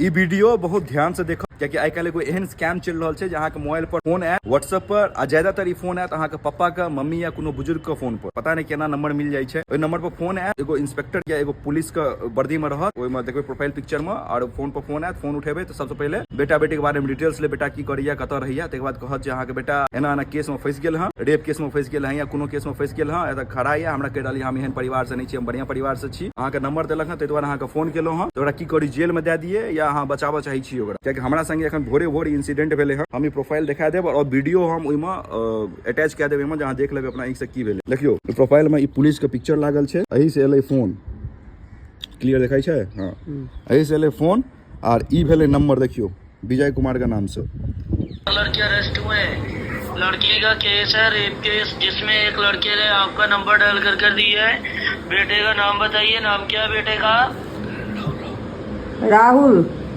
ई video बहुत ध्यान से देखो, क्योंकि आई काल्हि एगो एहन स्कैम चल रहा है जहाँ के मोबाइल पर फोन आयत, व्हाट्सएप पर आ ज्यादातर ई फोन आयत अहाँ के पापा का, मम्मी या कोनो बुजुर्ग के फोन पर, पता नहीं केना नंबर मिल जाए छै। ओइ नंबर पर फोन आयत, एगो इंस्पेक्टर या एगो पुलिस के वर्दी में रहत, ओइ में देखबे प्रोफाइल पिक्चर में, और फोन पर फोन आयत, फोन उठेबे तो सबसे पहले बेटा बेटी के बारे में डिटेल्स ले, बेटा की करिया, कत रहिया, तकर बाद कहत जे अहाँ के बेटा एना एना केस में फंस गेल हँ, रेप केस में फंस गेल हँ या कोनो केस में फंस गेल हँ, एतऽ खड़ा या हमरा कहि रहल हम एहन परिवार से नहीं छी, हम बढ़िया परिवार से छी, अहाँ के नंबर देलक हँ, ताहि दुआरे अहाँ के फोन केलहुँ हँ, तो ओकरा की करी, जेल में दे दिए या अहाँ बचाबऽ चाहै छी ओकरा, कियाकि हमरा संगे एखन भोरे भोर इंसिडेंट भेले हँ। हम ई प्रोफाइल दिखा देब और वीडियो हम ओइमे अटैच कए देब, जहाँ देख लेबै अपना आँखि से की भेलै। देखियो प्रोफाइल में ई पुलिस के पिक्चर लागल छै, एही से एलै फोन, क्लियर देखाई छै, हाँ एही से एलै फोन, और ई भेलै नंबर, देखियो विजय कुमार के नाम से। लड़के अरेस्ट हुए, लड़की का केस है, रेप केस, जिसमें एक लड़के ने आपका नंबर डायल कर दिया है। बेटे का नाम बताइए, नाम क्या है बेटे का? राहुल।